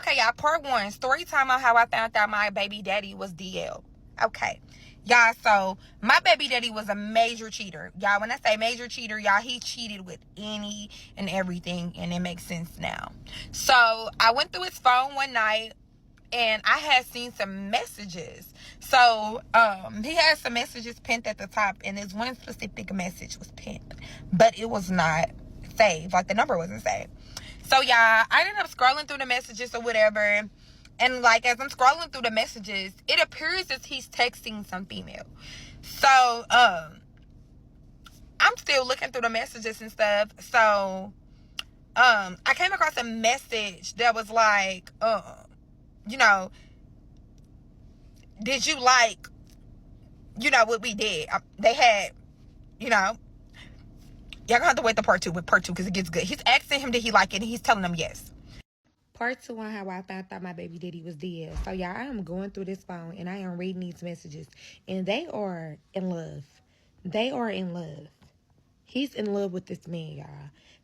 Okay, y'all, part one, story time on how I found out my baby daddy was DL. Okay, y'all, so my baby daddy was a major cheater. Y'all, when I say major cheater, y'all, he cheated with any and everything, and it makes sense now. So I went through his phone one night, and I had seen some messages. So he had some messages pinned at the top, and this one specific message was pinned, but it was not saved. Like, the number wasn't saved. So yeah, I ended up scrolling through the messages or whatever, and like as I'm scrolling through the messages, it appears as he's texting some female. So I'm still looking through the messages and stuff. So I came across a message that was like, you know, did you like, you know, what we did? They had, you know, y'all gonna have to wait the part two because it gets good. He's asking him, did he like it? And he's telling him yes. Part two on how I found out my baby daddy was dead. So y'all, I am going through this phone and I am reading these messages, and they are in love. They are in love. He's in love with this man, y'all.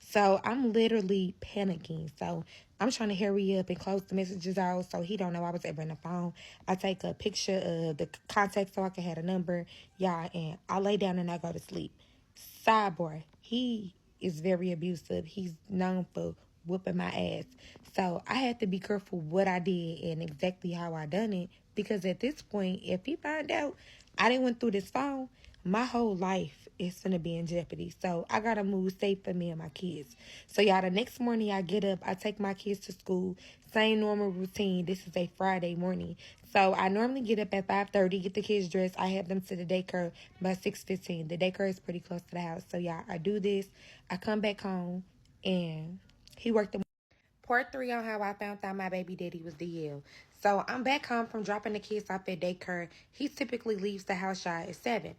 So I'm literally panicking. So I'm trying to hurry up and close the messages out so he don't know I was ever in the phone. I take a picture of the contact so I can have a number, y'all, and I lay down and I go to sleep. Sidebar, he is very abusive. He's known for whooping my ass. So I had to be careful what I did and exactly how I done it, because at this point, if he find out I didn't went through this phone, my whole life is gonna be in jeopardy. So I gotta move safe for me and my kids. So y'all, the next morning I get up, I take my kids to school, same normal routine. This is a Friday morning. So I normally get up at 5:30, get the kids dressed. I have them to the daycare by 6:15. The daycare is pretty close to the house. So y'all, I do this. I come back home and he worked the part three on how I found out my baby daddy was DL. So I'm back home from dropping the kids off at daycare. He typically leaves the house shy at 7.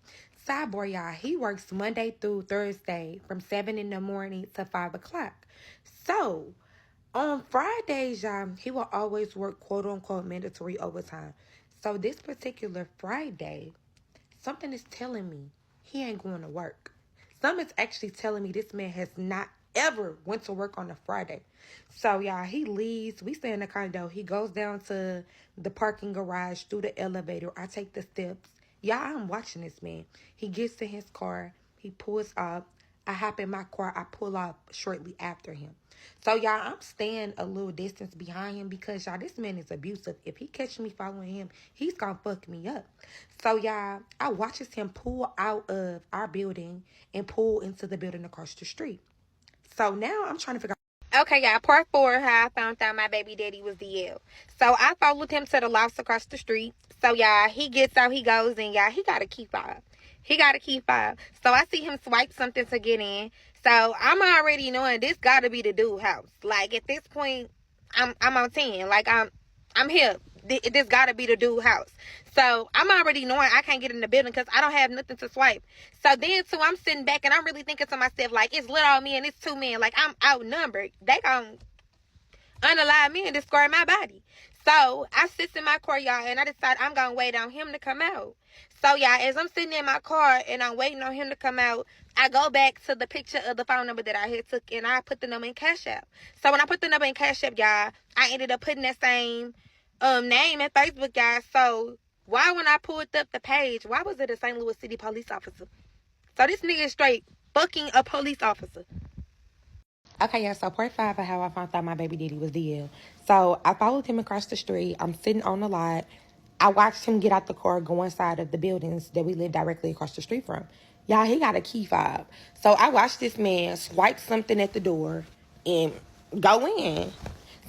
Sidebar, y'all, he works Monday through Thursday from 7 in the morning to 5 o'clock. So on Fridays, y'all, he will always work quote unquote mandatory overtime. So this particular Friday, something is telling me he ain't going to work. Something's actually telling me this man has not ever went to work on a Friday. So y'all, he leaves. We stay in the condo. He goes down to the parking garage through the elevator. I take the steps. Y'all, I'm watching this man. He gets to his car. He pulls up. I hop in my car. I pull up shortly after him. So y'all, I'm staying a little distance behind him because y'all, this man is abusive. If he catch me following him, he's gonna fuck me up. So y'all, I watches him pull out of our building and pull into the building across the street. So now I'm trying to figure out. Okay, y'all, part four, how I found out my baby daddy was DL. So I followed him to the lofts across the street. So y'all, he gets out, he goes in, y'all, he got a key fob. He got a key fob. So I see him swipe something to get in. So I'm already knowing this gotta be the dude house. Like, at this point, I'm on 10. Like, I'm here. This gotta be the dude house. So I'm already knowing I can't get in the building because I don't have nothing to swipe. So then too, I'm sitting back and I'm really thinking to myself, like, it's little on me and it's 2 men. Like, I'm outnumbered. They gonna unalive me and destroy my body. So I sit in my car, y'all, and I decide I'm gonna wait on him to come out. So y'all, as I'm sitting in my car and I'm waiting on him to come out, I go back to the picture of the phone number that I had took, and I put the number in Cash App. So when I put the number in Cash App, y'all, I ended up putting that same name in Facebook, y'all. So why, when I pulled up the page, why was it a St. Louis City police officer? So this nigga is straight fucking a police officer. Okay, yeah, so part 5 of how I found out my baby daddy was DL. So I followed him across the street. I'm sitting on the lot. I watched him get out the car, go inside of the buildings that we live directly across the street from. Y'all, he got a key fob. So I watched this man swipe something at the door and go in.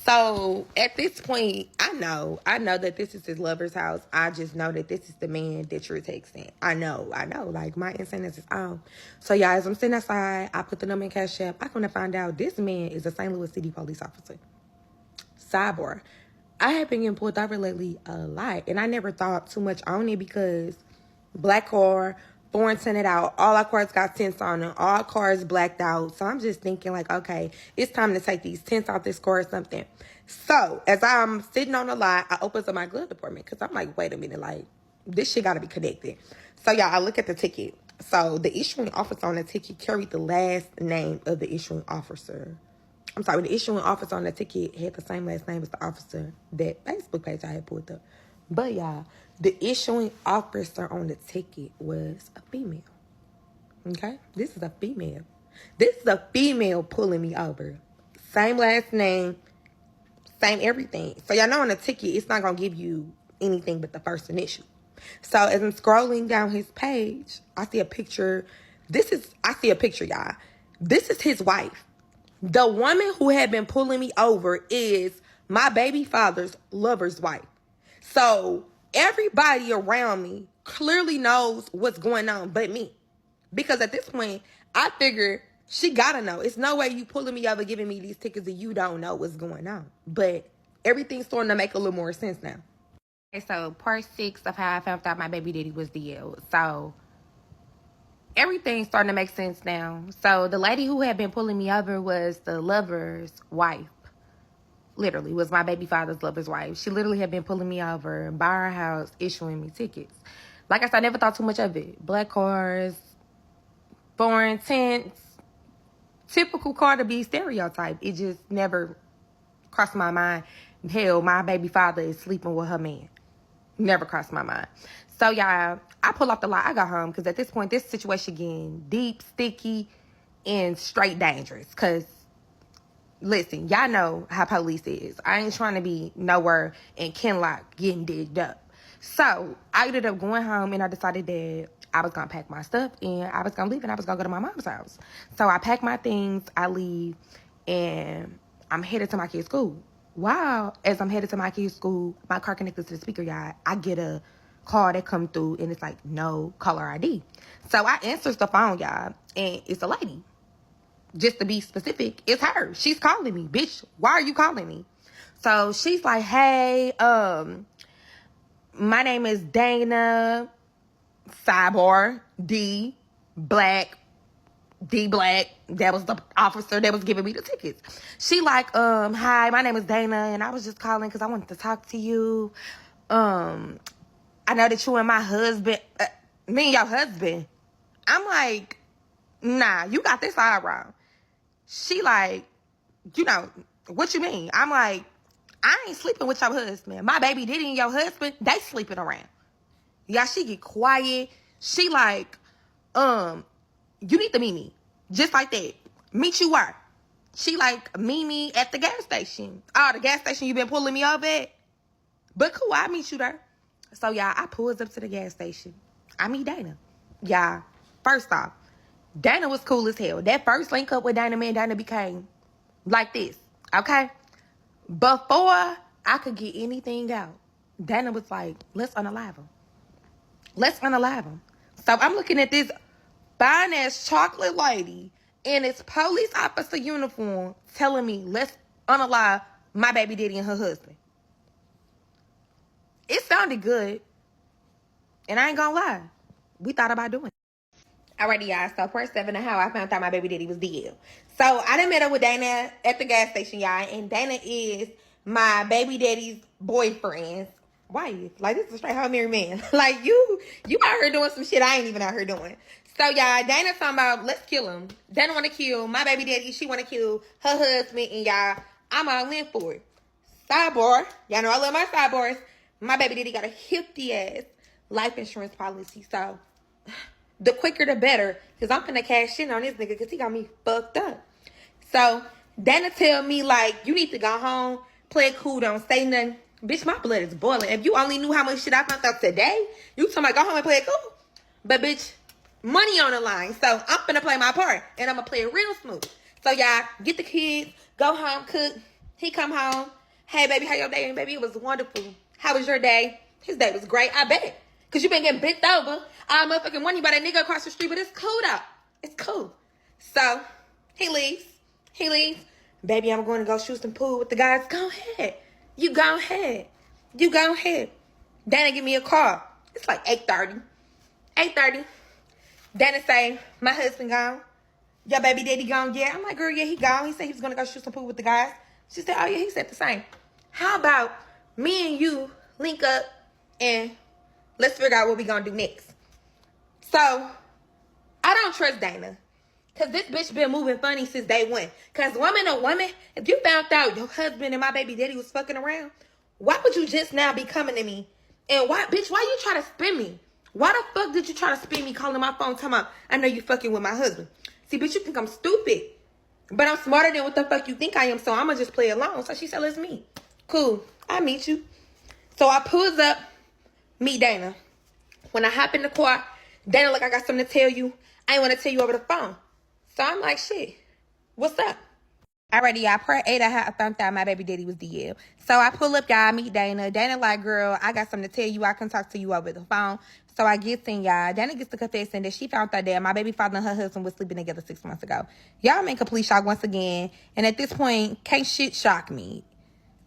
So at this point, I know that this is his lover's house. I just know that this is the man that you're texting. I know. Like, my instinct is on. So y'all, as I'm sitting outside, I put the number in Cash App. I come to find out this man is a St. Louis City police officer. Sidebar, I have been getting pulled over lately a lot, and I never thought too much on it because black car, foreign tinted out, all our cars got tints on them, all cars blacked out. So I'm just thinking, like, okay, it's time to take these tints off this car or something. So as I'm sitting on the lot, I open up my glove department because I'm like, wait a minute, like, this shit got to be connected. So y'all, I look at the ticket. So the issuing officer on the ticket carried the last name of the issuing officer I'm sorry, the issuing officer on the ticket had the same last name as the officer that Facebook page I had pulled up. But y'all, the issuing officer on the ticket was a female. Okay? This is a female. This is a female pulling me over. Same last name, same everything. So y'all know on the ticket, it's not going to give you anything but the first initial. So as I'm scrolling down his page, I see a picture. I see a picture, y'all. This is his wife. The woman who had been pulling me over is my baby father's lover's wife. So everybody around me clearly knows what's going on but me. Because at this point, I figured she gotta know. It's no way you pulling me over, giving me these tickets and you don't know what's going on. But everything's starting to make a little more sense now. Okay, so part 6 of how I found out my baby daddy was DL. So everything's starting to make sense now. So the lady who had been pulling me over was the lover's wife. Literally, was my baby father's lover's wife. She literally had been pulling me over by our house, issuing me tickets. Like I said, I never thought too much of it. Black cars, foreign tents, typical Carter B stereotype. It just never crossed my mind. Hell, my baby father is sleeping with her man. Never crossed my mind. So, y'all, I pull off the lot. I got home because at this point, this situation getting deep, sticky, and straight dangerous. Because, listen, y'all know how police is. I ain't trying to be nowhere in Kenlock getting digged up. So, I ended up going home and I decided that I was going to pack my stuff and I was going to leave and I was going to go to my mom's house. So, I pack my things, I leave, and I'm headed to my kid's school. Wow, as I'm headed to my kid's school, my car connected to the speaker, y'all. I get a call that come through and it's like, no caller ID. So I answers the phone, y'all, and it's a lady. Just to be specific, it's her. She's calling me. Bitch, why are you calling me? So she's like, hey, my name is Dana, sidebar, D Black, that was the officer that was giving me the tickets. She like, hi, my name is Dana, and I was just calling because I wanted to talk to you. I know that you and my husband, me and your husband. I'm like, nah, you got this all wrong. She like, what you mean? I'm like, I ain't sleeping with your husband. My baby Diddy and your husband, they sleeping around. Yeah, she get quiet. She like, you need to meet me. Just like that. Meet you where? She like, meet me at the gas station. Oh, the gas station you been pulling me over at? But cool, I'll meet you there. So, y'all, I pulls up to the gas station. I meet Dana. Y'all, first off, Dana was cool as hell. That first link up with Dana, man, Dana became like this, okay? Before I could get anything out, Dana was like, let's unalive him. Let's unalive him. So, I'm looking at this fine-ass chocolate lady in its police officer uniform telling me, let's unalive my baby daddy and her husband. It sounded good. And I ain't gonna lie. We thought about doing it. Alrighty, y'all. So, part 7 of how I found out my baby daddy was DL. So, I done met up with Dana at the gas station, y'all. And Dana is my baby daddy's boyfriend. Wife. Like, this is a straight home married man. Like, you out here doing some shit I ain't even out here doing. So, y'all, Dana talking about, let's kill him. Dana want to kill my baby daddy. She want to kill her husband. And, y'all, I'm all in for it. Sidebar. Y'all know I love my sidebars. My baby daddy got a hefty-ass life insurance policy. So, the quicker the better. Because I'm finna cash in on this nigga because he got me fucked up. So, Dana tell me, like, you need to go home, play it cool, don't say nothing. Bitch, my blood is boiling. If you only knew how much shit I found out today, you talking about go home and play it cool. But, bitch, money on the line. So, I'm finna play my part. And I'm gonna play it real smooth. So, y'all, get the kids, go home, cook. He come home. Hey, baby, how your day? And, baby, it was wonderful. How was your day? His day was great, I bet. Because you been getting bent over. I motherfucking money by that nigga across the street, but it's cool, though. It's cool. So, he leaves. Baby, I'm going to go shoot some pool with the guys. Go ahead. You go ahead. Dana give me a call. It's like 8:30. 8:30. Dana say, my husband gone. Your baby daddy gone? Yeah. I'm like, girl, yeah, he gone. He said he was going to go shoot some pool with the guys. She said, oh, yeah, he said the same. How about me and you link up and let's figure out what we going to do next. So, I don't trust Dana. Because this bitch been moving funny since day one. Because woman, if you found out your husband and my baby daddy was fucking around, why would you just now be coming to me? And why you try to spin me? Why the fuck did you try to spin me calling my phone talking about, I know you fucking with my husband? See, bitch, you think I'm stupid. But I'm smarter than what the fuck you think I am, so I'm going to just play along. So she said, let's meet. Cool. I'll meet you. So I pulls up, meet Dana. When I hop in the car, Dana like, I got something to tell you. I ain't want to tell you over the phone. So I'm like, shit, what's up? Alrighty, y'all. Per 8, I found out my baby daddy was DL. So I pull up, y'all, meet Dana. Dana like, girl, I got something to tell you. I can talk to you over the phone. So I get in, y'all. Dana gets to confessing that she found out that my baby father and her husband was sleeping together 6 months ago. Y'all make complete shock once again. And at this point, can't shit shock me.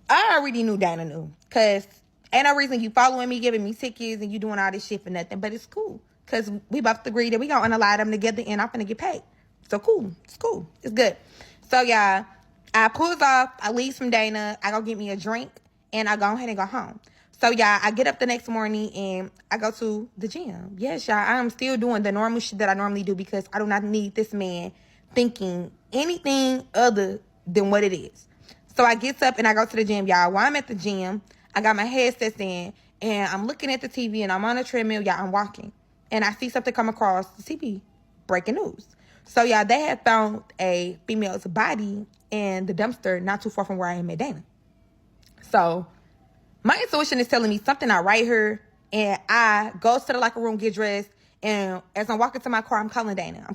I already knew Dana knew. Because ain't no reason you following me, giving me tickets, and you doing all this shit for nothing. But it's cool. Because we both agree that we going to unalive them together and I'm going to get paid. So cool. It's cool. It's good. So, y'all, I pulls off. I leave from Dana. I go get me a drink. And I go ahead and go home. So, y'all, I get up the next morning and I go to the gym. Yes, y'all, I am still doing the normal shit that I normally do because I do not need this man thinking anything other than what it is. So, I get up and I go to the gym, y'all. While I'm at the gym, I got my headsets in and I'm looking at the TV and I'm on a treadmill, y'all. I'm walking. And I see something come across the TV. Breaking news. So, y'all, they had found a female's body in the dumpster not too far from where I am at Dana. So, my intuition is telling me something I right here. And I go to the locker room, get dressed. And as I'm walking to my car, I'm calling Dana.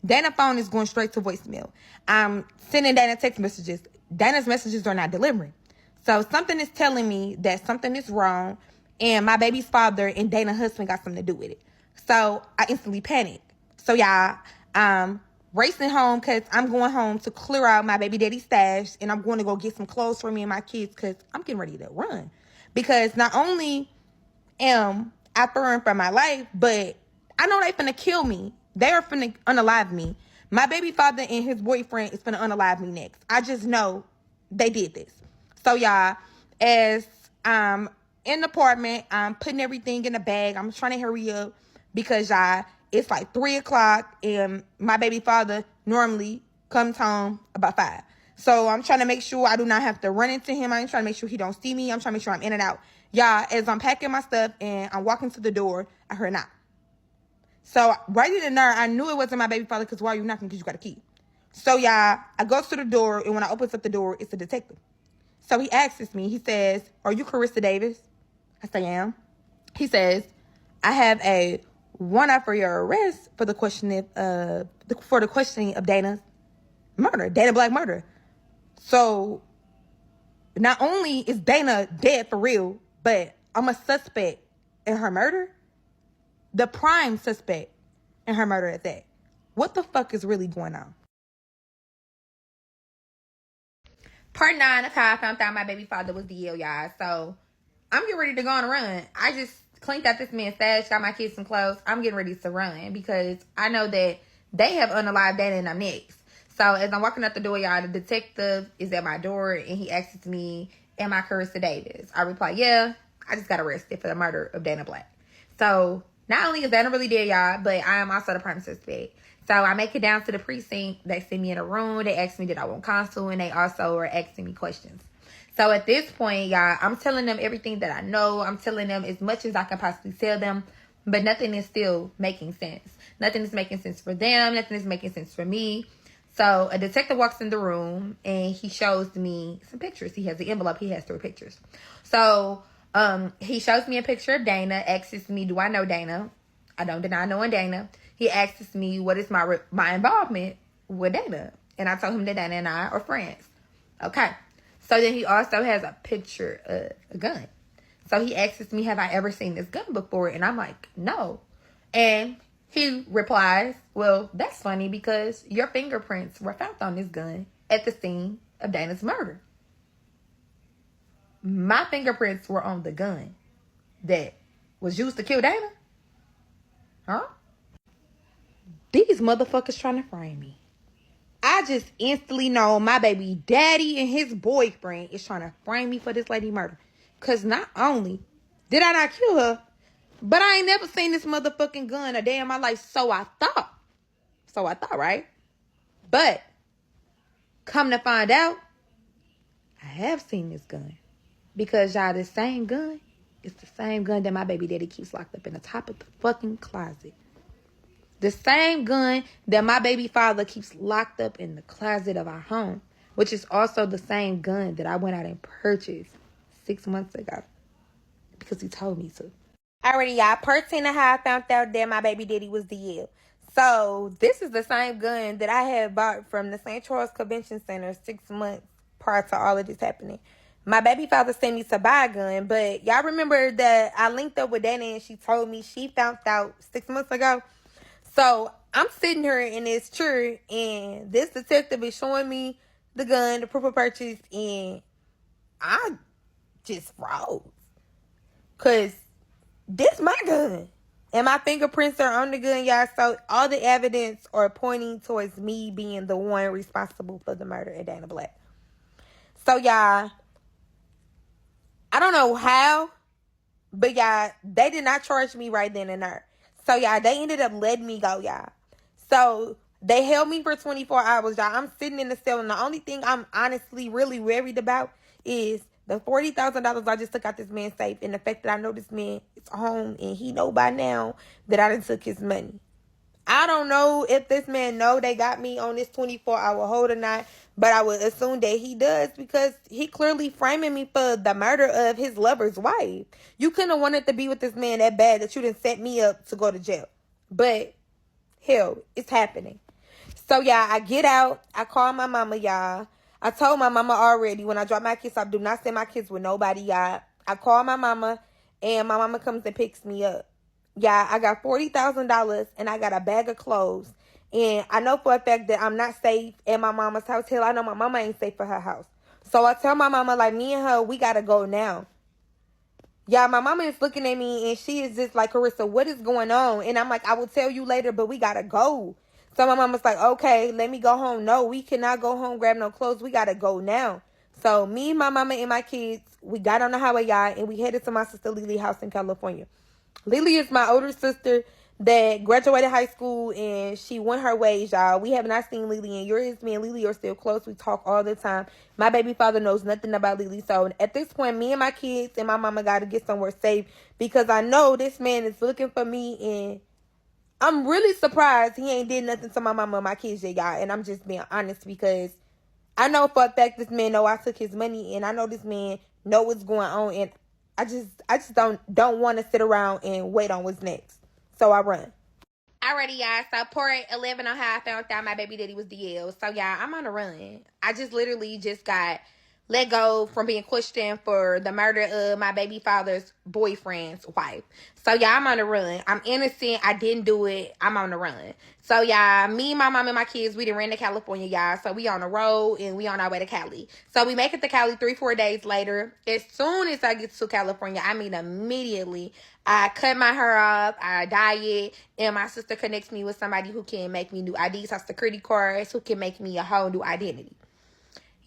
Dana's phone is going straight to voicemail. I'm sending Dana text messages. Dana's messages are not delivering. So, something is telling me that something is wrong. And my baby's father and Dana's husband got something to do with it. So, I instantly panic. So, y'all, I'm racing home because I'm going home to clear out my baby daddy's stash. And I'm going to go get some clothes for me and my kids because I'm getting ready to run. Because not only am I fearing for my life, but I know they finna kill me. They are finna unalive me. My baby father and his boyfriend is finna unalive me next. I just know they did this. So, y'all, as I'm in the apartment, I'm putting everything in a bag. I'm trying to hurry up because, y'all, it's like 3 o'clock and my baby father normally comes home about 5. So I'm trying to make sure I do not have to run into him. I'm trying to make sure he don't see me. I'm trying to make sure I'm in and out. Y'all, as I'm packing my stuff and I'm walking to the door, I heard a knock. So right in there, I knew it wasn't my baby father because why are you knocking? Because you got a key. So, y'all, I go to the door and when I open up the door, it's a detective. So he asks me, he says, are you Carissa Davis? I say, I am. He says, I have a warrant for your arrest for the questioning of Dana's murder, Dana Black murder. So not only is Dana dead for real, but I'm a suspect in her murder, the prime suspect in her murder at that. What the fuck is really going on? Part 9 of how I found out my baby father was DL, y'all. So I'm getting ready to go on a run. I just cleaned out this man's stash, got my kids some clothes. I'm getting ready to run because I know that they have unalived Dana and I'm next. So as I'm walking out the door, y'all, the detective is at my door and he asks me, am I Carissa Davis? I reply, yeah, I just got arrested for the murder of Dana Black. So not only is Dana really dead, y'all, but I am also the prime suspect. So I make it down to the precinct. They send me in a room. They ask me did I want counsel, and they also are asking me questions. So at this point, y'all, I'm telling them everything that I know. I'm telling them as much as I can possibly tell them, but nothing is still making sense. Nothing is making sense for them. Nothing is making sense for me. So a detective walks in the room and he shows me some pictures. He has the envelope. He has 3 pictures. So he shows me a picture of Dana, asks me, do I know Dana? I don't deny knowing Dana. He asks me, what is my involvement with Dana? And I told him that Dana and I are friends. Okay. So then he also has a picture of a gun. So he asks me, have I ever seen this gun before? And I'm like, no. And he replies, well, that's funny because your fingerprints were found on this gun at the scene of Dana's murder. My fingerprints were on the gun that was used to kill Dana? Huh? These motherfuckers trying to frame me. I just instantly know my baby daddy and his boyfriend is trying to frame me for this lady murder. Because not only did I not kill her, but I ain't never seen this motherfucking gun a day in my life, so I thought. So I thought, right? But come to find out, I have seen this gun. Because y'all, this same gun is the same gun that my baby daddy keeps locked up in the top of the fucking closet. The same gun that my baby father keeps locked up in the closet of our home, which is also the same gun that I went out and purchased 6 months ago because he told me to. Alrighty, y'all. Pertain to how I found out that my baby daddy was DL. So this is the same gun that I had bought from the St. Charles Convention Center 6 months prior to all of this happening. My baby father sent me to buy a gun, but y'all remember that I linked up with Dana and she told me she found out 6 months ago. So I'm sitting here in this chair and this detective is showing me the gun, the proof of purchase, and I just froze. Cause this my gun. And my fingerprints are on the gun, y'all. So all the evidence are pointing towards me being the one responsible for the murder of Dana Black. So y'all, I don't know how, but y'all, they did not charge me right then and there. So y'all, they ended up letting me go, y'all. So they held me for 24 hours, y'all. I'm sitting in the cell, and the only thing I'm honestly really worried about is the $40,000 I just took out this man's safe, and the fact that I know this man is home, and he know by now that I done took his money. I don't know if this man know they got me on this 24-hour hold or not, but I would assume that he does because he clearly framing me for the murder of his lover's wife. You couldn't have wanted to be with this man that bad that you didn't set me up to go to jail. But hell, it's happening. So, y'all, I get out. I call my mama, y'all. I told my mama already when I drop my kids off, do not send my kids with nobody, y'all. I call my mama, and my mama comes and picks me up. Yeah, I got $40,000 and I got a bag of clothes. And I know for a fact that I'm not safe at my mama's house. Hell, I know my mama ain't safe for her house. So I tell my mama, like, me and her, we got to go now. Yeah, my mama is looking at me and she is just like, Carissa, what is going on? And I'm like, I will tell you later, but we got to go. So my mama's like, okay, let me go home. No, we cannot go home, grab no clothes. We got to go now. So me, my mama, and my kids, we got on the highway, y'all, and we headed to my sister Lily's house in California. Lily is my older sister that graduated high school and she went her ways, y'all. We have not seen Lily in years. Me and Lily are still close. We talk all the time. My baby father knows nothing about Lily. So at this point, me and my kids and my mama got to get somewhere safe because I know this man is looking for me and I'm really surprised he ain't did nothing to my mama and my kids yet, y'all. And I'm just being honest because I know for a fact this man know I took his money and I know this man know what's going on and I just don't want to sit around and wait on what's next. So I run. Alrighty, y'all. So part 11 on how I found out my baby daddy was DL. So y'all, I'm on a run. I just literally just got let go from being questioned for the murder of my baby father's boyfriend's wife. So y'all, I'm on the run. I'm innocent. I didn't do it. I'm on the run. So y'all, me, my mom, and my kids, we done ran to California, y'all. So we on the road and we on our way to Cali. So we make it to Cali 3-4 days later. As soon as I get to California, I mean immediately, I cut my hair off, I dye it, and my sister connects me with somebody who can make me new IDs, social security cards, who can make me a whole new identity.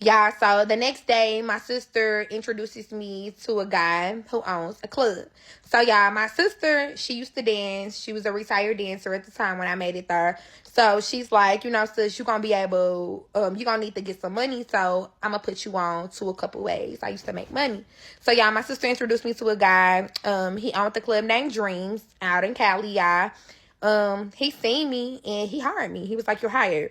Yeah, so the next day, my sister introduces me to a guy who owns a club. So, y'all, my sister, she used to dance. She was a retired dancer at the time when I made it there. So, she's like, you know, sis, you're going to be able, you're going to need to get some money. So, I'm going to put you on to a couple ways. I used to make money. So, y'all, my sister introduced me to a guy. He owned the club named Dreams out in Cali, y'all. He seen me and he hired me. He was like, you're hired.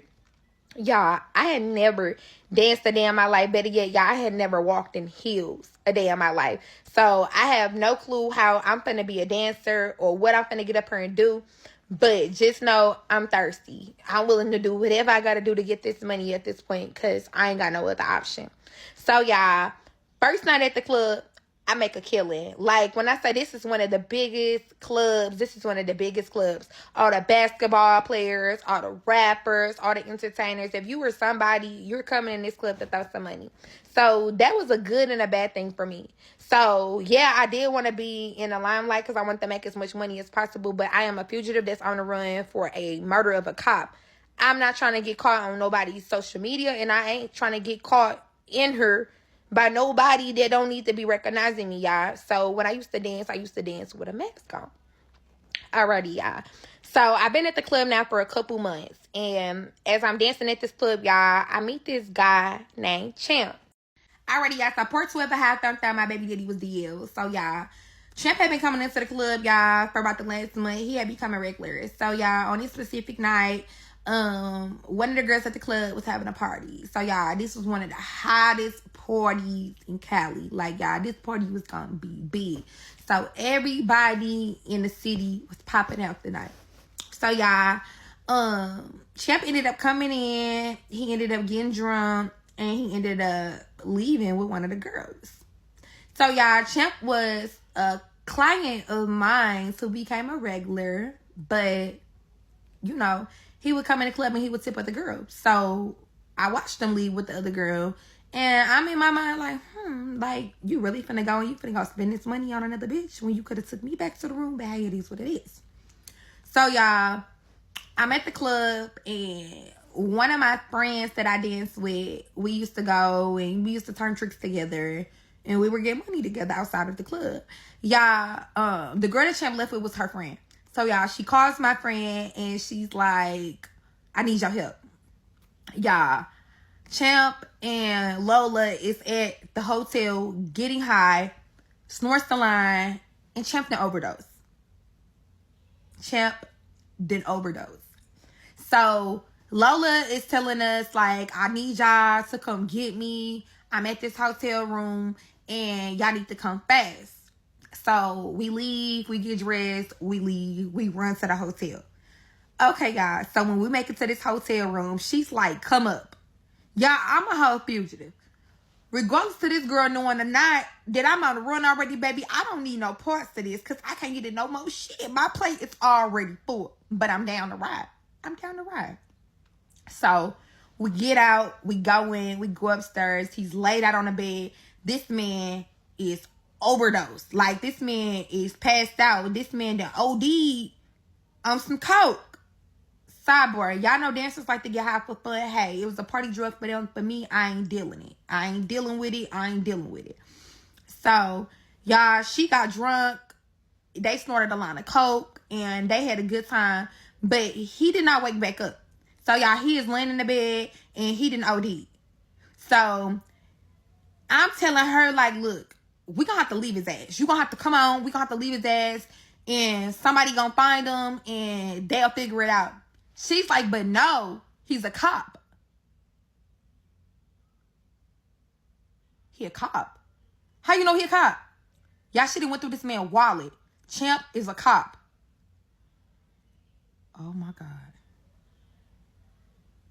Y'all, I had never danced a day in my life. Better yet, y'all, I had never walked in heels a day in my life. So I have no clue how I'm finna be a dancer or what I'm finna get up here and do. But just know I'm thirsty. I'm willing to do whatever I gotta do to get this money at this point because I ain't got no other option. So, y'all, first night at the club, I make a killing. Like, when I say this is one of the biggest clubs, this is one of the biggest clubs. All the basketball players, all the rappers, all the entertainers. If you were somebody, you're coming in this club to throw some money. So, that was a good and a bad thing for me. So, yeah, I did want to be in the limelight because I wanted to make as much money as possible. But I am a fugitive that's on the run for a murder of a cop. I'm not trying to get caught on nobody's social media, and I ain't trying to get caught in her by nobody that don't need to be recognizing me, y'all. So when I used to dance with a mask on. Alrighty, y'all. So I've been at the club now for a couple months. And as I'm dancing at this club, y'all, I meet this guy named Champ. Alrighty, y'all. So part 2 of the half thumbs down my baby daddy was DL. So y'all, Champ had been coming into the club, y'all, for about the last month. He had become a regular. So y'all, on this specific night, one of the girls at the club was having a party. So y'all, this was one of the hottest parties in Cali. Like y'all, this party was gonna be big. So everybody in the city was popping out tonight. So y'all, Champ ended up coming in. He ended up getting drunk, and he ended up leaving with one of the girls. So y'all, Champ was a client of mine who became a regular, but you know, he would come in the club and he would tip with the girl. So I watched him leave with the other girl, and I'm in my mind like, like, you really finna go and you finna go spend this money on another bitch when you could have took me back to the room, but hey, it is what it is. So y'all, I'm at the club, and one of my friends that I danced with, we used to go and we used to turn tricks together, and we were getting money together outside of the club. Y'all, the girl that Champ left with was her friend. So y'all, she calls my friend and she's like, I need your help. Y'all, Champ and Lola is at the hotel getting high, snorts the line, and Champ didn't overdose. Champ didn't overdose. So Lola is telling us, like, I need y'all to come get me. I'm at this hotel room and y'all need to come fast. So we leave, we get dressed, we leave, we run to the hotel. Okay, guys. So when we make it to this hotel room, she's like, come up. Y'all, I'm a whole fugitive. Regardless to this girl knowing or not that I'm on the run already, baby, I don't need no parts of this because I can't get in no more shit. My plate is already full, but I'm down to ride. I'm down to ride. So we get out, we go in, we go upstairs. He's laid out on the bed. This man is overdosed. Like, this man is passed out. This man that OD'd on some coke. Sidebar, y'all know dancers like to get high for fun. Hey, it was a party drug for them. For me, I ain't dealing it. I ain't dealing with it. So, y'all, she got drunk. They snorted a line of coke, and they had a good time. But he did not wake back up. So, y'all, he is laying in the bed, and he didn't OD. So, I'm telling her, like, look, we gonna have to leave his ass. You gonna have to come on. We gonna have to leave his ass, and somebody gonna find him, and they'll figure it out. She's like, but no, he's a cop. He a cop. How you know he a cop? Y'all should have went through this man's wallet. Champ is a cop. Oh my God.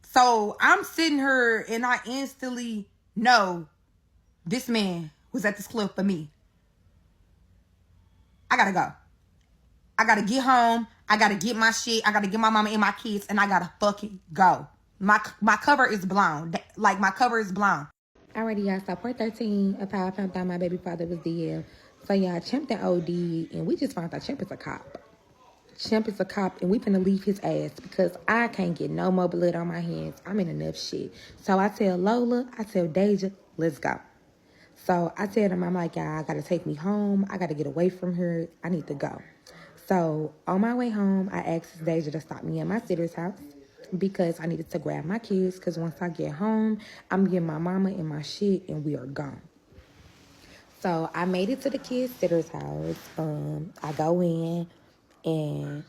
So I'm sitting here and I instantly know this man was at this club for me. I gotta go. I gotta get home. I gotta get my shit. I gotta get my mama and my kids, and I gotta fucking go. My cover is blown. Like, my cover is blown. Alrighty, y'all. So part 13 of how I found out my baby father was DL. So y'all, Champ and OD, and we just found out Champ is a cop. Champ is a cop, and we finna leave his ass because I can't get no more blood on my hands. I'm in enough shit. So I tell Lola, I tell Deja, let's go. So I tell them, I'm like, y'all, I gotta take me home. I gotta get away from her. I need to go. So on my way home, I asked Deja to stop me at my sitter's house because I needed to grab my kids, because once I get home, I'm getting my mama and my shit, and we are gone. So I made it to the kids' sitter's house. I go in, and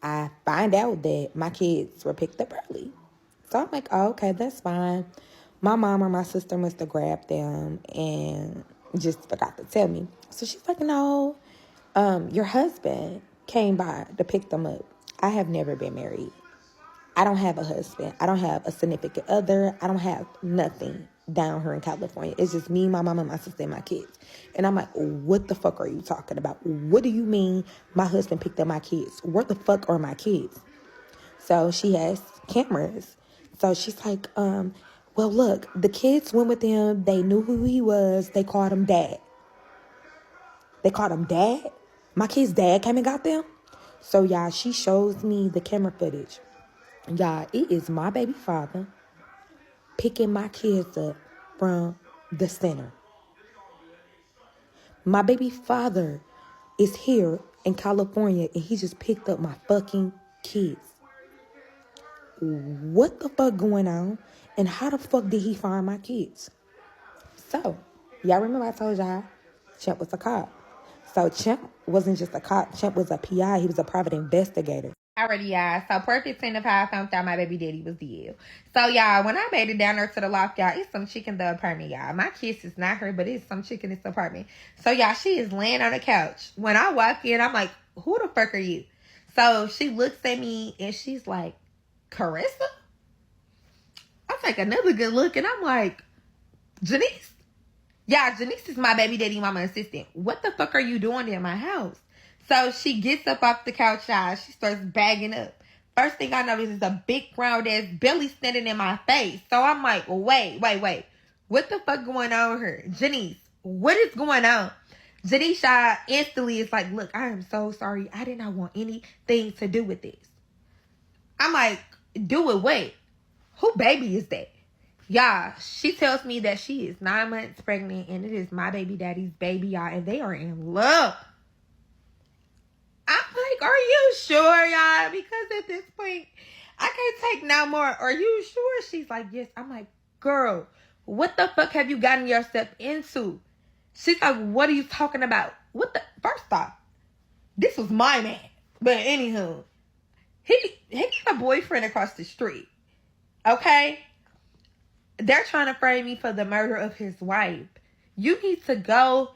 I find out that my kids were picked up early. So I'm like, oh, okay, that's fine. My mom or my sister must have grabbed them and just forgot to tell me. So she's like, no, your husband came by to pick them up. I have never been married. I don't have a husband. I don't have a significant other. I don't have nothing down here in California. It's just me, my mama, my sister, and my kids. And I'm like, what the fuck are you talking about? What do you mean my husband picked up my kids? Where the fuck are my kids? So she has cameras. So she's like, well, look, the kids went with him. They knew who he was. They called him dad. They called him dad? My kid's dad came and got them? So, y'all, she shows me the camera footage. Y'all, it is my baby father picking my kids up from the center. My baby father is here in California and he just picked up my fucking kids. What the fuck going on? And how the fuck did he find my kids? So, y'all remember I told y'all Champ was a cop. So Champ wasn't just a cop. Champ was a PI. He was a private investigator. Alrighty, y'all. So, perfect 10 to 5 found out my baby daddy was dead. So, y'all, when I made it down there to the loft, y'all, it's some chick in the apartment, y'all. My kiss is not her, but it's some chick in this apartment. So, y'all, she is laying on the couch. When I walk in, I'm like, who the fuck are you? So, she looks at me and she's like, Carissa? I take another good look and I'm like, Janice? Yeah, Janice is my baby daddy mama assistant. What the fuck are you doing in my house? So she gets up off the couch, y'all. She starts bagging up. First thing I notice is a big round ass belly standing in my face. So I'm like, wait. What the fuck going on here? Janice, what is going on? Janice instantly is like, look, I am so sorry. I did not want anything to do with this. I'm like, do it what? Who baby is that? Y'all, she tells me that she is 9 months pregnant and it is my baby daddy's baby, y'all, and they are in love. I'm like, are you sure, y'all? Because at this point, I can't take no more. Are you sure? She's like, yes. I'm like, girl, what the fuck have you gotten yourself into? She's like, what are you talking about? First off, this was my man. But anywho, he got a boyfriend across the street. Okay? They're trying to frame me for the murder of his wife. You need to go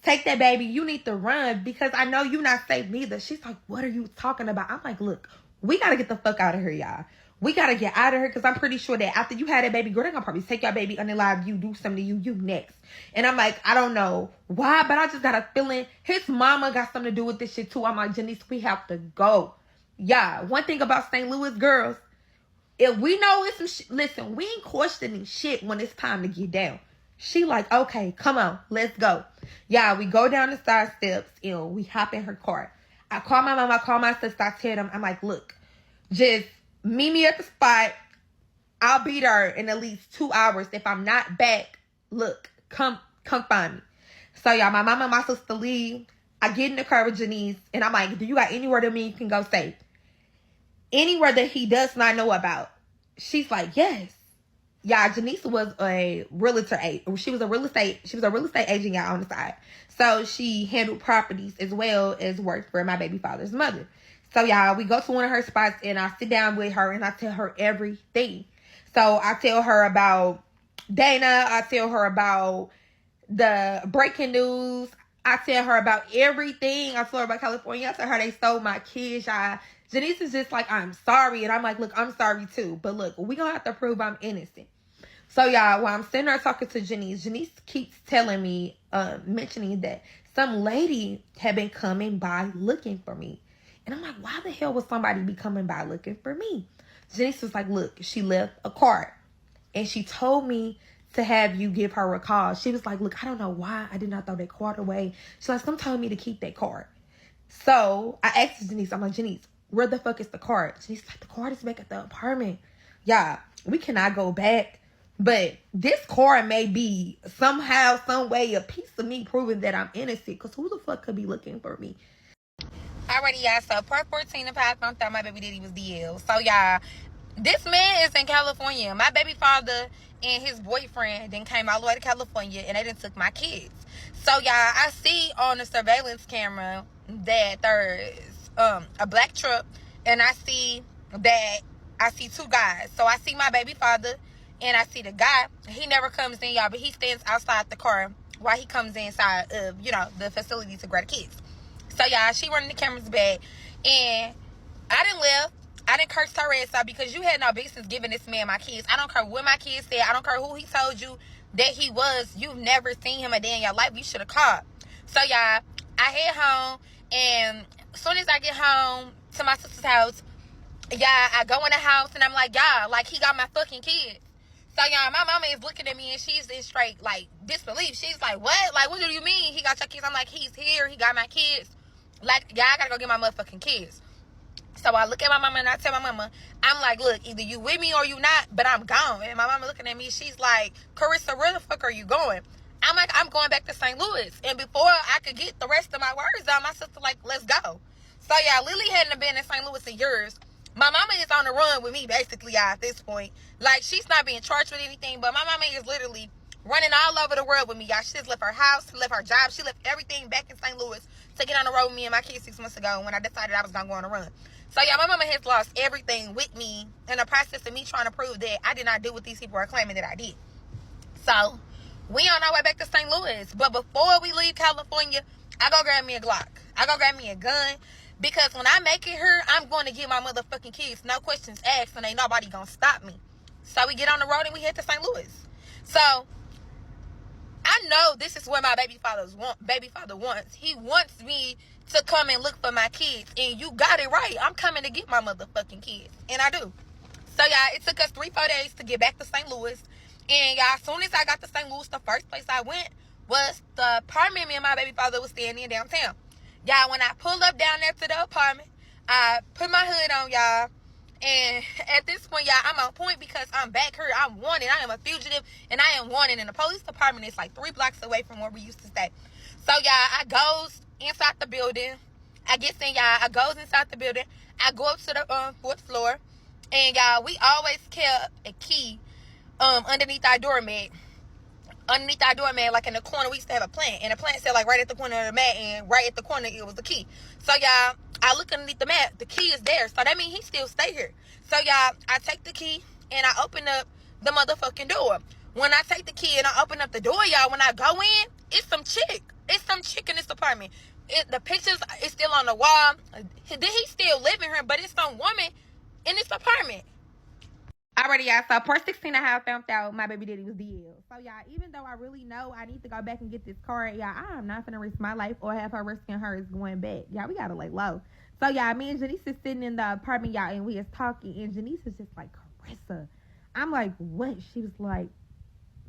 take that baby. You need to run because I know you're not safe neither. She's like, what are you talking about? I'm like, look, we got to get the fuck out of here, y'all. We got to get out of here because I'm pretty sure that after you had that baby girl, they're going to probably take your baby unalive you, do something to you next. And I'm like, I don't know why, but I just got a feeling his mama got something to do with this shit too. I'm like, Janice, we have to go. Yeah, one thing about St. Louis girls, if we know it's some listen, we ain't questioning shit when it's time to get down. She like, okay, come on, let's go. Yeah, we go down the side steps and we hop in her car. I call my mom, I call my sister, I tell them, I'm like, look, just meet me at the spot. I'll be there in at least 2 hours. If I'm not back, look, come find me. So y'all, my mama and my sister leave. I get in the car with Janice and I'm like, do you got anywhere that you can go safe? Anywhere that he does not know about. She's like, yes. Yeah, Janice was a realtor. She was a real estate agent, y'all, on the side. So she handled properties as well as worked for my baby father's mother. So y'all, we go to one of her spots and I sit down with her and I tell her everything. So I tell her about Dana. I tell her about the breaking news. I tell her about everything. I tell her about California. I tell her they stole my kids, y'all. Janice is just like, I'm sorry. And I'm like, look, I'm sorry too. But look, we gonna have to prove I'm innocent. So y'all, while I'm sitting there talking to Janice keeps telling me, mentioning that some lady had been coming by looking for me. And I'm like, why the hell would somebody be coming by looking for me? Janice was like, look, she left a card. And she told me to have you give her a call. She was like, look, I don't know why I did not throw that card away. She's like, some telling me to keep that card. So I asked Janice, I'm like, Janice, where the fuck is the card? She's like, the card is back at the apartment. Yeah, we cannot go back. But this card may be somehow, some way, a piece of me proving that I'm innocent. Because who the fuck could be looking for me? Alrighty, y'all. So part 14 of how I found out my baby daddy was DL. So y'all, this man is in California. My baby father and his boyfriend then came all the way to California and they done took my kids. So y'all, I see on the surveillance camera that there's a black truck and I see two guys. So I see my baby father and I see the guy. He never comes in, y'all, but he stands outside the car while he comes inside of, the facility to grab the kids. So y'all, she running the cameras back and I done left. I didn't curse her ass out because you had no business giving this man my kids. I don't care what my kids said. I don't care who he told you that he was. You've never seen him a day in your life. You should have called. So, y'all, I head home. And as soon as I get home to my sister's house, y'all, I go in the house. And I'm like, y'all, like, he got my fucking kids. So, y'all, my mama is looking at me. And she's in straight, like, disbelief. She's like, what? Like, what do you mean he got your kids? I'm like, he's here. He got my kids. Like, y'all, I got to go get my motherfucking kids. So I look at my mama and I tell my mama, I'm like, look, either you with me or you not, but I'm gone. And my mama looking at me, she's like, Carissa, where the fuck are you going? I'm like, I'm going back to St. Louis. And before I could get the rest of my words out, my sister like, let's go. So, yeah, Lily hadn't been in St. Louis in years. My mama is on the run with me, basically, y'all, at this point. Like, she's not being charged with anything, but my mama is literally running all over the world with me, y'all. She just left her house, she left her job, she left everything back in St. Louis to get on the road with me and my kids 6 months ago when I decided I was going to go on a run. So, yeah, my mama has lost everything with me in the process of me trying to prove that I did not do what these people are claiming that I did. So, we on our way back to St. Louis. But before we leave California, I go grab me a Glock. I go grab me a gun. Because when I make it here, I'm going to get my motherfucking kids. No questions asked, and ain't nobody going to stop me. So we get on the road and we head to St. Louis. So, I know this is what my baby father wants. He wants me to come and look for my kids. And you got it right. I'm coming to get my motherfucking kids. And I do. So, y'all, it took us 3-4 days to get back to St. Louis. And, y'all, as soon as I got to St. Louis, the first place I went was the apartment me and my baby father was staying in downtown. Y'all, when I pulled up down there to the apartment, I put my hood on, y'all. And at this point, y'all, I'm on point because I'm back here. I'm wanted. I am a fugitive, and I am wanted. And the police department is like 3 blocks away from where we used to stay. So, y'all, I goes inside the building. I get in, y'all. I goes inside the building. I go up to the 4th floor. And, y'all, we always kept a key underneath our doormat. Underneath our doormat, like in the corner, we used to have a plant. And the plant said, like, right at the corner of the mat. And right at the corner, it was the key. So, y'all, I look underneath the mat. The key is there. So, that means he still stay here. So, y'all, I take the key and I open up the motherfucking door. When I take the key and I open up the door, y'all, when I go in, it's some chick. It's some chick in this apartment. The pictures is still on the wall. He still living here, but it's some woman in this apartment. Alrighty, y'all. So, part 16, I found out my baby daddy was DL. So, y'all, even though I really know I need to go back and get this card, y'all, I'm not going to risk my life or have her risking hers going back. Y'all, we got to lay low. So, y'all, me and Janice is sitting in the apartment, y'all, and we is talking. And Janice is just like, Carissa. I'm like, what? She was like,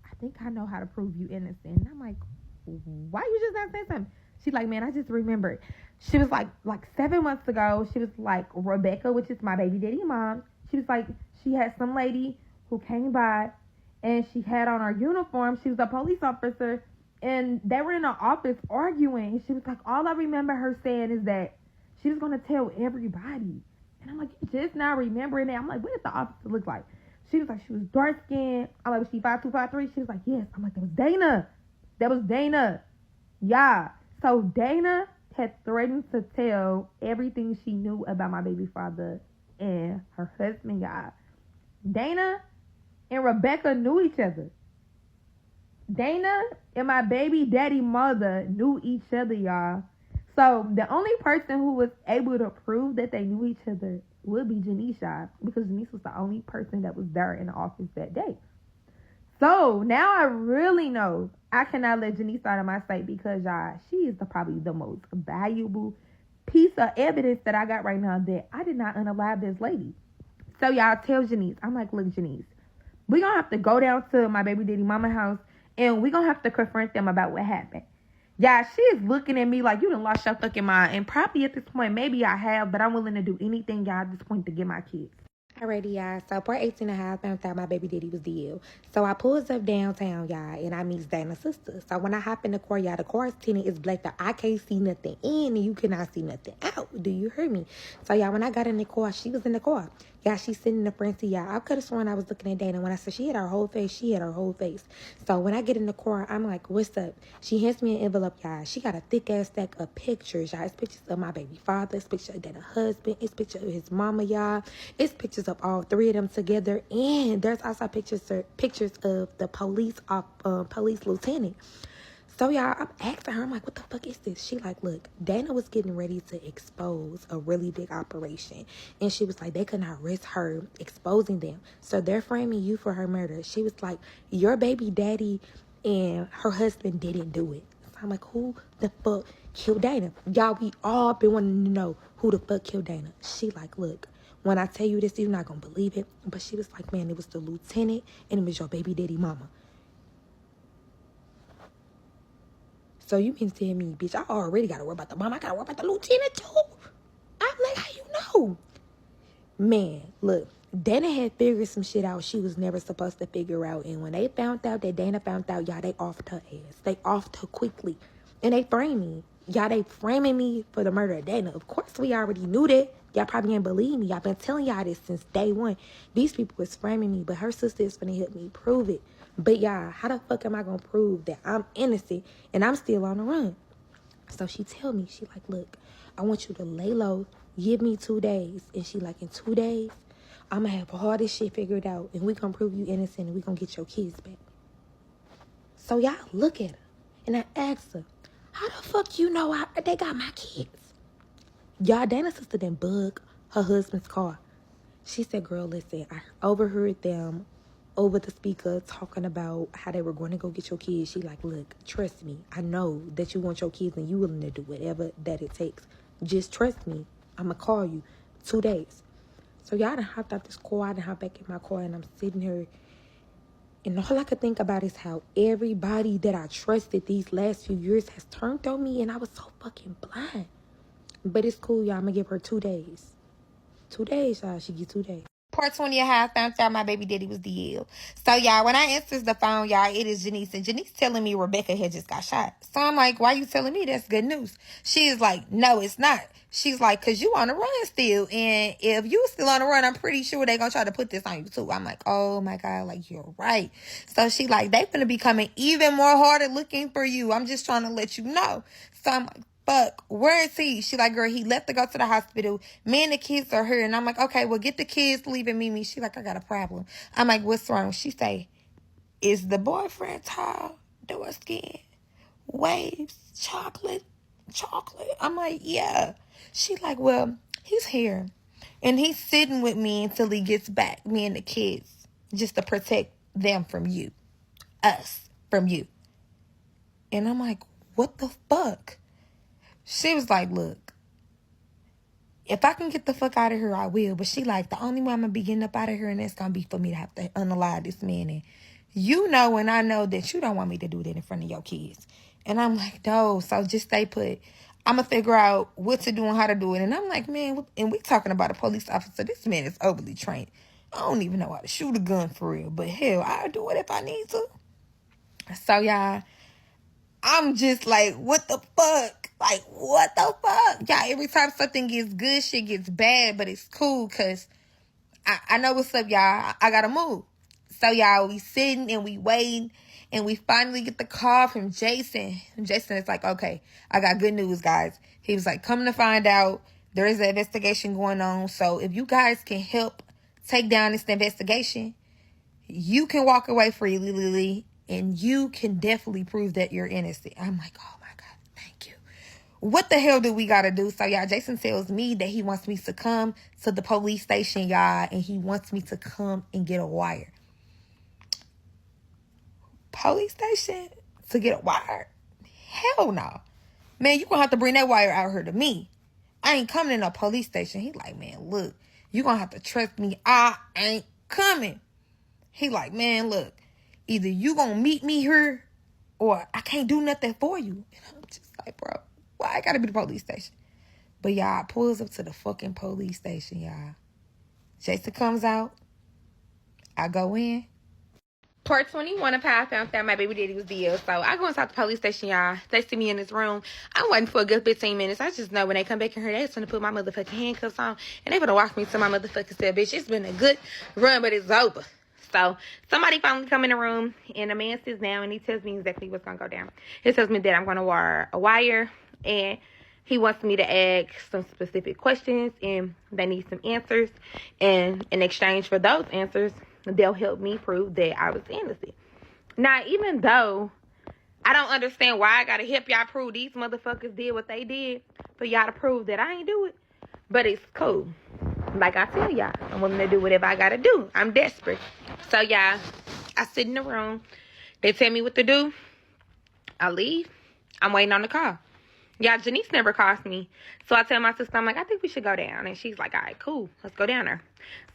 I think I know how to prove you innocent. And I'm like, why you just not saying something? She's like, man, I just remembered. She was like 7 months ago, she was like, Rebecca, which is my baby daddy mom. She was like, she had some lady who came by and she had on her uniform. She was a police officer and they were in the office arguing. She was like, all I remember her saying is that she was going to tell everybody. And I'm like, you just now remembering that? I'm like, what did the officer look like? She was like, she was dark skinned. I'm like, was she 5'2", 5'3"? She was like, yes. I'm like, that was Dana. That was Dana. Yeah. So Dana had threatened to tell everything she knew about my baby father and her husband, y'all. Dana and Rebecca knew each other. Dana and my baby daddy mother knew each other, y'all. So the only person who was able to prove that they knew each other would be Janice, y'all, because Janice was the only person that was there in the office that day. So now I really know I cannot let Janice out of my sight because, y'all, she is probably the most valuable piece of evidence that I got right now that I did not unalive this lady. So, y'all, tell Janice. I'm like, look, Janice, we're going to have to go down to my baby daddy mama house and we're going to have to confront them about what happened. Yeah, she is looking at me like you done lost your fucking mind. And probably at this point, maybe I have, but I'm willing to do anything, y'all, at this point to get my kids. Alrighty, y'all. So, part 18 and a half, found out my baby daddy was DL. So, I pulls up downtown, y'all, and I meet Dana's sister. So, when I hop in the car, y'all, the car's tinted is black. I can't see nothing in, and you cannot see nothing out. Do you hear me? So, y'all, when I got in the car, she was in the car. Y'all, she's sitting in the front seat, y'all. I could have sworn I was looking at Dana. When I said she had her whole face, she had her whole face. So, when I get in the car, I'm like, what's up? She hands me an envelope, y'all. She got a thick-ass stack of pictures, y'all. It's pictures of my baby father. It's pictures of Dana's husband. It's pictures of his mama, y'all. It's pictures of all 3 of them together. And there's also pictures of the police lieutenant. So, y'all, I'm asking her, I'm like, what the fuck is this? She like, look, Dana was getting ready to expose a really big operation. And she was like, they could not risk her exposing them. So they're framing you for her murder. She was like, your baby daddy and her husband didn't do it. So I'm like, who the fuck killed Dana? Y'all, we all been wanting to know who the fuck killed Dana. She like, look, when I tell you this, you're not going to believe it. But she was like, man, it was the lieutenant and it was your baby daddy mama. So you mean to tell me, bitch, I already got to worry about the mom. I got to worry about the lieutenant too. I'm like, how you know? Man, look, Dana had figured some shit out she was never supposed to figure out. And when they found out that Dana found out, y'all, they offed her ass. They offed her quickly. And they framed me. Y'all, they framing me for the murder of Dana. Of course, we already knew that. Y'all probably didn't believe me. I've been telling y'all this since day one. These people was framing me, but her sister is finna help me prove it. But y'all, how the fuck am I gonna prove that I'm innocent and I'm still on the run? So she tell me, she like, look, I want you to lay low, give me 2 days. And she like, in 2 days, I'm going to have all this shit figured out. And we going to prove you innocent and we going to get your kids back. So y'all look at her. And I asked her, how the fuck you know they got my kids? Y'all, Dana's sister didn't bug her husband's car. She said, girl, listen, I overheard them over the speaker talking about how they were going to go get your kids. She like, look, trust me. I know that you want your kids and you willing to do whatever that it takes. Just trust me. I'm going to call you 2 days. So y'all done hopped out this car. I done hopped back in my car and I'm sitting here. And all I could think about is how everybody that I trusted these last few years has turned on me. And I was so fucking blind. But it's cool, y'all. I'm going to give her 2 days. 2 days, y'all. She get 2 days. Part 20 of how I found out my baby daddy was DL. So, y'all, when I answers the phone, y'all, it is Janice. And Janice telling me Rebecca had just got shot. So I'm like, why you telling me that's good news? She is like, no, it's not. She's like, because you on the run still. And if you still on the run, I'm pretty sure they're going to try to put this on you, too. I'm like, oh, my God, like, you're right. So she like, they finna be coming even more harder looking for you. I'm just trying to let you know. So I'm like, fuck, where is he? She like, girl, he left to go to the hospital. Me and the kids are here. And I'm like, okay, well, get the kids leaving Mimi. She like, I got a problem. I'm like, what's wrong? She say, is the boyfriend tall, dark skin, waves, chocolate? I'm like, yeah. She like, well, he's here. And he's sitting with me until he gets back, me and the kids, just to protect them from you. Us from you. And I'm like, what the fuck? She was like, look, if I can get the fuck out of here, I will. But she like, the only way I'm going to be getting up out of here, and that's going to be for me to have to unalive this man. And you know and I know that you don't want me to do that in front of your kids. And I'm like, no, so just stay put. I'm going to figure out what to do and how to do it. And I'm like, man, and we talking about a police officer. This man is overly trained. I don't even know how to shoot a gun for real. But hell, I'll do it if I need to. So, y'all, I'm just like, what the fuck? Like, what the fuck? Yeah, every time something gets good, shit gets bad, but it's cool because I know what's up, y'all. I gotta move. So, y'all, we sitting and we waiting, and we finally get the call from Jason. And Jason is like, okay, I got good news, guys. He was like, come to find out, there is an investigation going on. So, if you guys can help take down this investigation, you can walk away freely, Lily. And you can definitely prove that you're innocent. I'm like, oh my God, thank you. What the hell do we got to do? So, y'all, Jason tells me that he wants me to come to the police station, y'all. And he wants me to come and get a wire. Police station to get a wire? Hell no. Man, you going to have to bring that wire out here to me. I ain't coming in a police station. He like, man, look, you going to have to trust me. I ain't coming. He like, man, look. Either you gonna meet me here or I can't do nothing for you. And I'm just like, bro, why I gotta be the police station? But y'all, pulls up to the fucking police station, y'all. Jason comes out. I go in. Part 21 of how I found out my baby daddy was DL. So I go inside the police station, y'all. They see me in this room. I'm waiting for a good 15 minutes. I just know when they come back in here, they just gonna put my motherfucking handcuffs on. And they gonna walk me to my motherfucking cell, bitch. It's been a good run, but it's over. So somebody finally come in the room, and the man sits down, and he tells me exactly what's going to go down. He tells me that I'm going to wire a wire, and he wants me to ask some specific questions, and they need some answers. And in exchange for those answers, they'll help me prove that I was innocent. Now, even though I don't understand why I got to help y'all prove these motherfuckers did what they did, for y'all to prove that I ain't do it, but it's cool. Like I tell y'all, I'm willing to do whatever I got to do. I'm desperate. So, y'all, I sit in the room. They tell me what to do. I leave. I'm waiting on the call. Y'all, Janice never calls me. So I tell my sister, I'm like, I think we should go down. And she's like, all right, cool. Let's go down there.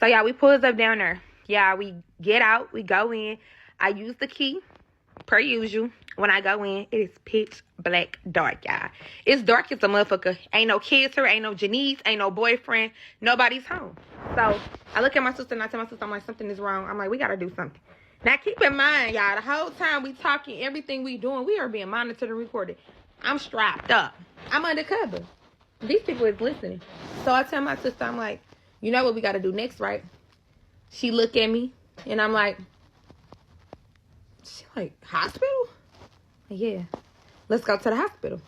So, y'all, we pulls up down there. Yeah, we get out. We go in. I use the key per usual, when I go in, it is pitch black dark, y'all. It's dark as a motherfucker. Ain't no kids here, ain't no Janice, ain't no boyfriend. Nobody's home. So I look at my sister and I tell my sister, I'm like, something is wrong. I'm like, we gotta do something. Now keep in mind, y'all, the whole time we talking, everything we doing, we are being monitored and recorded. I'm strapped up. I'm undercover. These people is listening. So I tell my sister, I'm like, you know what we gotta do next, right? She look at me and I'm like, she like, hospital? Yeah. Let's go to the hospital.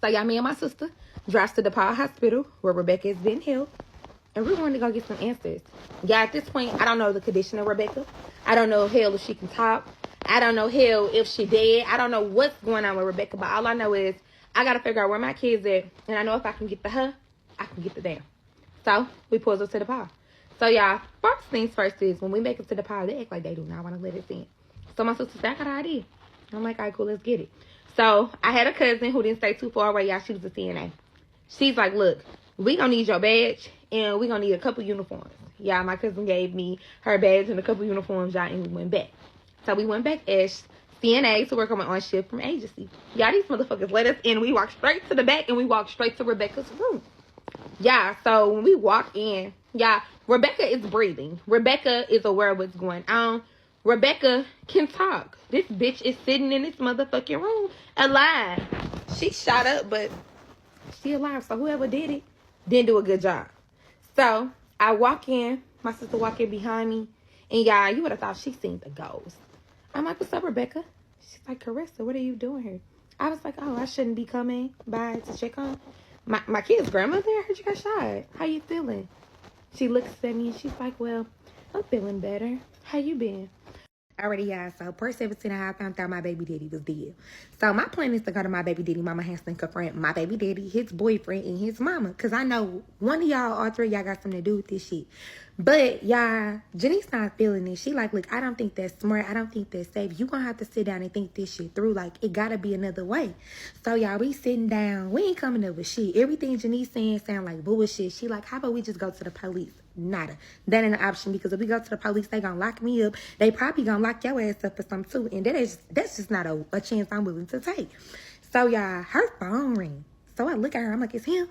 So y'all, me and my sister drives to the DePaul Hospital where Rebecca has been held. And we're going to go get some answers. Yeah, at this point, I don't know the condition of Rebecca. I don't know hell if she can talk. I don't know hell if she dead. I don't know what's going on with Rebecca. But all I know is I got to figure out where my kids at. And I know if I can get to her, I can get to them. So we pulls up to the DePaul. So y'all, first things first is when we make it to the DePaul, they act like they do not want to let us in. So my sister said, I got an idea. I'm like, all right, cool, let's get it. So I had a cousin who didn't stay too far away, y'all. She was a CNA. She's like, look, we gonna need your badge and we gonna need a couple uniforms. Yeah, my cousin gave me her badge and a couple uniforms, y'all, and we went back. So we went back as CNA to work on shift from agency. Y'all, these motherfuckers let us in. We walked straight to the back and we walked straight to Rebecca's room. Yeah, so when we walk in, yeah, Rebecca is breathing. Rebecca is aware of what's going on. Rebecca can talk. This bitch is sitting in this motherfucking room alive. She shot up, but she alive. So whoever did it didn't do a good job. So I walk in. My sister walk in behind me. And y'all, you would have thought she seen the ghost. I'm like, what's up, Rebecca? She's like, Carissa, what are you doing here? I was like, oh, I shouldn't be coming by to check on my kid's grandmother. I heard you got shot. How you feeling? She looks at me and she's like, well, I'm feeling better. How you been? Already, y'all. So, per 17, I found out my baby daddy was dead. So, my plan is to go to my baby daddy mama house and confront my baby daddy, his boyfriend, and his mama. Because I know one of y'all, all three, y'all got something to do with this shit. But, y'all, Jenny's not feeling it. She like, look, I don't think that's smart. I don't think that's safe. You gonna have to sit down and think this shit through. Like, it gotta be another way. So, y'all, we sitting down. We ain't coming up with shit. Everything Jenny's saying sound like bullshit. She like, how about we just go to the police? Nada. That ain't an option because if we go to the police, they gonna lock me up. They probably gonna lock your ass up for something too. And that's just not a chance I'm willing to take. So y'all, her phone ring. So I look at her, I'm like, it's him?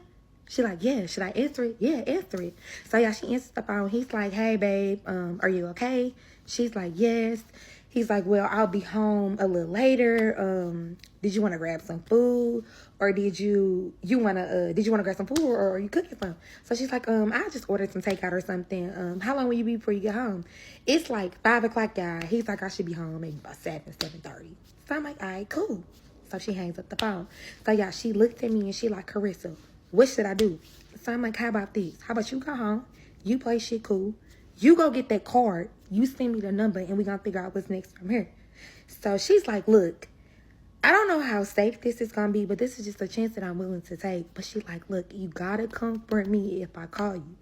She like, yeah, should I answer it? Yeah, answer it. So y'all, she answers the phone. He's like, hey babe, are you okay? She's like, yes. He's like, well, I'll be home a little later. Did you want to grab some food? Or did you want to grab some food or are you cooking some? So she's like, I just ordered some takeout or something. How long will you be before you get home? It's like 5 o'clock, y'all. He's like, I should be home maybe about 7:30. So I'm like, all right, cool. So she hangs up the phone. So y'all, she looked at me and she like, Carissa, what should I do? So I'm like, how about this? How about you go home? You play shit cool. You go get that card. You send me the number and we gonna figure out what's next from here. So she's like, look, I don't know how safe this is gonna be, but this is just a chance that I'm willing to take. But she's like, look, you gotta comfort me if I call you.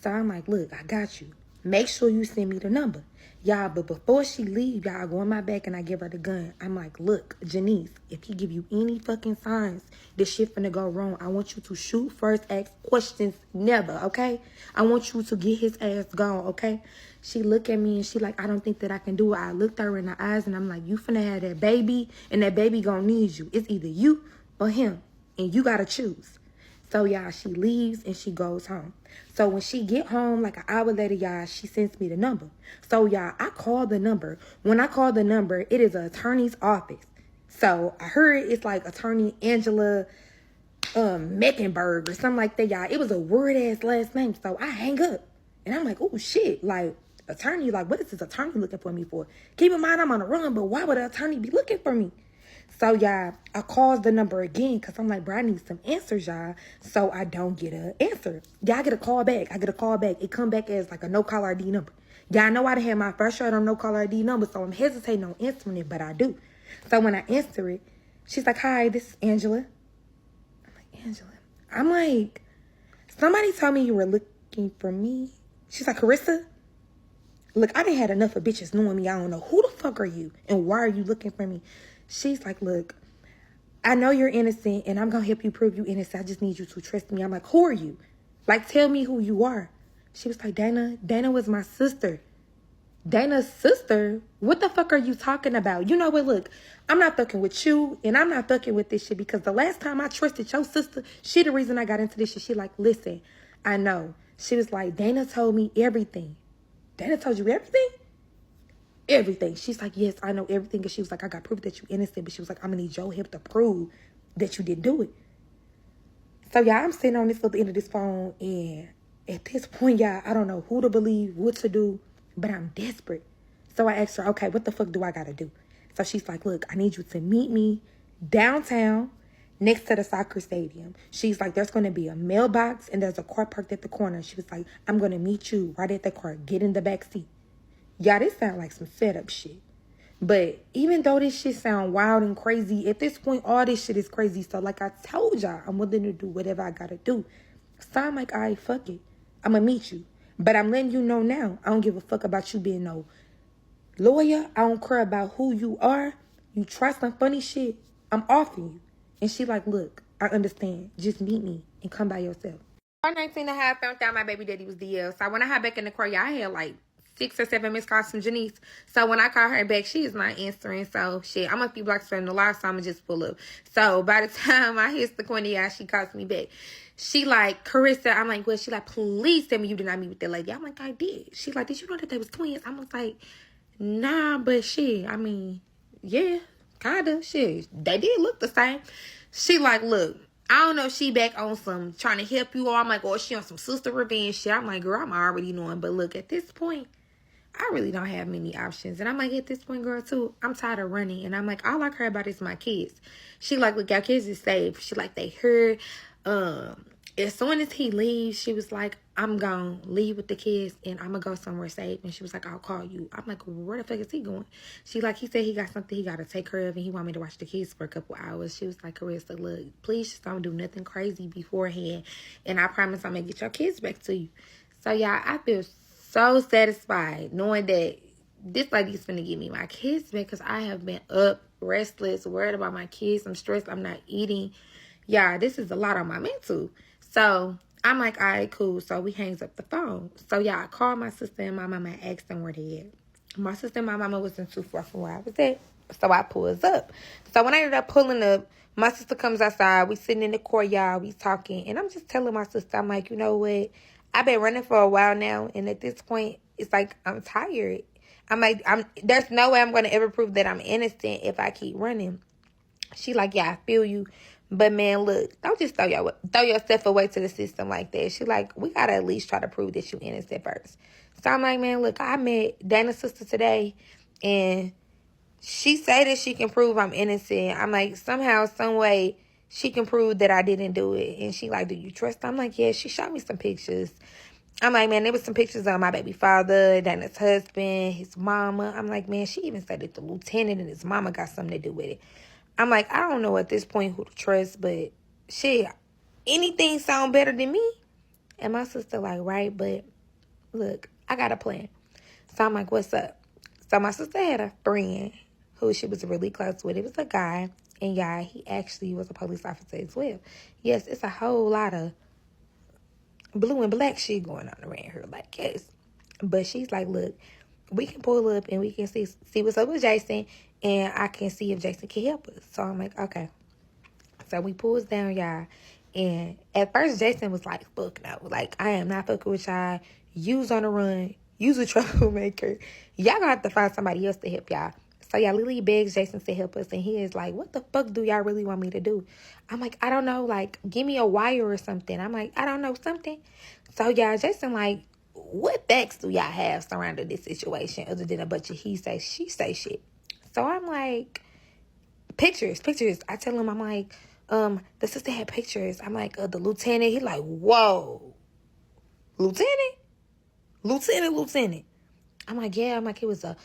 So I'm like, look, I got you. Make sure you send me the number. Y'all, but before she leave, y'all, I go on my back and I give her the gun. I'm like, look, Janice, if he give you any fucking signs this shit finna go wrong, I want you to shoot first, ask questions, never, okay? I want you to get his ass gone, okay? She look at me and she like, I don't think that I can do it. I looked her in the eyes and I'm like, you finna have that baby and that baby gonna need you. It's either you or him and you gotta choose. So, y'all, she leaves and she goes home. So, when she get home, like an hour later, y'all, she sends me the number. So, y'all, I call the number. When I call the number, it is an attorney's office. So, I heard it's like Attorney Angela Meckenberg or something like that, y'all. It was a weird-ass last name. So, I hang up. And I'm like, oh, shit. Like, attorney, like, what is this attorney looking for me for? Keep in mind, I'm on the run, but why would an attorney be looking for me? So, y'all, I called the number again because I'm like, bro, I need some answers, y'all. So I don't get an answer. Y'all get a call back. I get a call back. It come back as like a no-caller ID number. Y'all know I done had my first shot on no-caller ID number, so I'm hesitating on answering it, but I do. So when I answer it, she's like, hi, this is Angela. I'm like, Angela? I'm like, somebody told me you were looking for me. She's like, Carissa? Look, I done had enough of bitches knowing me. I don't know. Who the fuck are you? And why are you looking for me? She's like, look, I know you're innocent and I'm going to help you prove you innocent. I just need you to trust me. I'm like, who are you? Like, tell me who you are. She was like, Dana was my sister. Dana's sister? What the fuck are you talking about? You know what, look, I'm not fucking with you, and I'm not fucking with this shit, because the last time I trusted your sister, she the reason I got into this shit. She like, listen, I know. She was like, Dana told me everything. Dana told you everything? Everything. She's like, yes, I know everything. And she was like, I got proof that you innocent. But she was like, I'm gonna need your help to prove that you didn't do it. So y'all, I'm sitting on this little end of this phone, and at this point, y'all, I don't know who to believe, what to do, but I'm desperate. So I asked her, okay, what the fuck do I gotta do? So she's like, look, I need you to meet me downtown next to the soccer stadium. She's like, there's gonna be a mailbox and there's a car parked at the corner. She was like, I'm gonna meet you right at the car. Get in the back seat. Y'all, this sound like some setup shit. But even though this shit sound wild and crazy, at this point, all this shit is crazy. So like I told y'all, I'm willing to do whatever I gotta do. So I'm like, all right, fuck it. I'm gonna meet you. But I'm letting you know now, I don't give a fuck about you being no lawyer. I don't care about who you are. You try some funny shit, I'm offing you. And she like, look, I understand. Just meet me and come by yourself. 19 and a half, found out my baby daddy was DL. So when I had back in the car, y'all, I had like 6 or 7 missed calls from Janice. So when I call her back, she is not answering. So shit, I'm a few blocks from the live, so I'm gonna just pull up. So by the time I hit the corner, y'all, she calls me back. She like, Carissa, I'm like, well, she like, please tell me you did not meet with that lady. I'm like, I did. She like, did you know that they was twins? I'm like, nah, but shit, I mean, yeah, kinda, shit. They did look the same. She like, look, I don't know if she back on some trying to help you, or I'm like, or she on some sister revenge shit. I'm like, girl, I'm already knowing. But look, at this point, I really don't have many options. And I'm like, at this point, girl, too, I'm tired of running. And I'm like, all I care about is my kids. She like, look, our kids is safe. She like, they heard. As soon as he leaves, she was like, I'm gonna leave with the kids and I'm gonna go somewhere safe. And she was like, I'll call you. I'm like, where the fuck is he going? She like, he said he got something he got to take care of and he want me to watch the kids for a couple hours. She was like, Carissa, look, please just don't do nothing crazy beforehand. And I promise I'm gonna get your kids back to you. So, y'all, I feel so satisfied knowing that this lady's finna give me my kids back, because I have been up, restless, worried about my kids. I'm stressed. I'm not eating. Yeah, this is a lot on my mental. So I'm like, all right, cool. So we hangs up the phone. So yeah, I called my sister and my mama and asked them where they at. My sister and my mama wasn't too far from where I was at. So I pulls up. So when I ended up pulling up, my sister comes outside. We sitting in the courtyard. We talking. And I'm just telling my sister, I'm like, you know what? I've been running for a while now. And at this point, it's like, I'm tired. I'm like, there's no way I'm going to ever prove that I'm innocent if I keep running. She like, yeah, I feel you. But man, look, don't just throw yourself away to the system like that. She like, we gotta at least try to prove that you innocent first. So I'm like, man, look, I met Dana's sister today, and she say that she can prove I'm innocent. I'm like, somehow, some way, she can prove that I didn't do it. And she like, do you trust her? I'm like, yeah. She showed me some pictures. I'm like, man, there was some pictures of my baby father, Dana's husband, his mama. I'm like, man, she even said that the lieutenant and his mama got something to do with it. I'm like, I don't know at this point who to trust, but shit, anything sound better than me? And my sister like, right, but look, I got a plan. So I'm like, what's up? So my sister had a friend who she was really close with. It was a guy, and yeah, he actually was a police officer as well. Yes, it's a whole lot of blue and black shit going on around here, like, yes. But she's like, look, we can pull up and we can see what's up with Jason, and I can see if Jason can help us. So I'm like, okay. So we pulls down, y'all. And at first, Jason was like, fuck no. Like, I am not fucking with y'all. You's on the run. You's a troublemaker. Y'all gonna have to find somebody else to help y'all. So y'all, Lily begs Jason to help us. And he is like, what the fuck do y'all really want me to do? I'm like, I don't know. Like, give me a wire or something. I'm like, I don't know, something. So y'all, Jason like, what facts do y'all have surrounding this situation other than a bunch of he say, she say shit? So I'm like, pictures. I tell him, I'm like, the sister had pictures. I'm like, the lieutenant. He like, whoa, lieutenant. I'm like, yeah. I'm like, he was a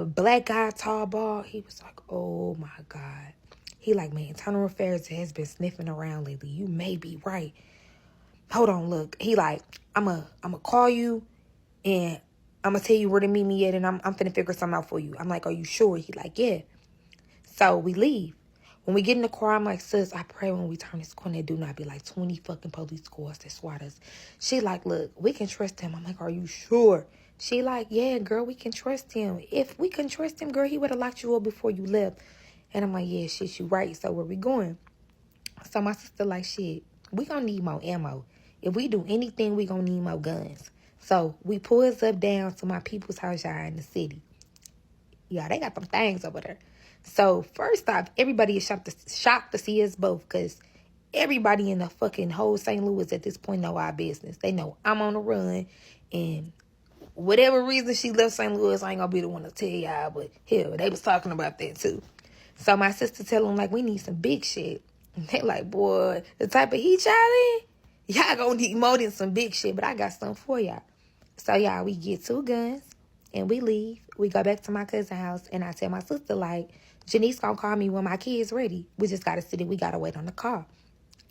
black guy, tall, bald. He was like, oh my God. He like, man, internal affairs has been sniffing around lately. You may be right. Hold on, look. He like, I'ma call you and I'ma tell you where to meet me at, and I'm finna figure something out for you. I'm like, are you sure? He like, yeah. So we leave. When we get in the car, I'm like, sis, I pray when we turn this corner, there do not be like 20 fucking police cars that swat us. She like, look, we can trust him. I'm like, are you sure? She like, yeah, girl, we can trust him. If we can trust him, girl, he would have locked you up before you left. And I'm like, yeah, shit, you right. So where we going? So my sister like, shit, we gonna need more ammo. If we do anything, we gonna need more guns. So we pulls up down to my people's house, y'all, in the city. Yeah, they got them things over there. So first off, everybody is shocked to see us both, because everybody in the fucking whole St. Louis at this point know our business. They know I'm on the run, and whatever reason she left St. Louis, I ain't gonna be the one to tell y'all, but hell, they was talking about that too. So my sister tell them, like, we need some big shit. And they like, boy, the type of heat y'all in, y'all gonna need more than some big shit, but I got something for y'all. So y'all, we get 2 guns, and we leave. We go back to my cousin's house, and I tell my sister, like, Janice gonna call me when my kid's ready. We just gotta sit and we gotta wait on the car.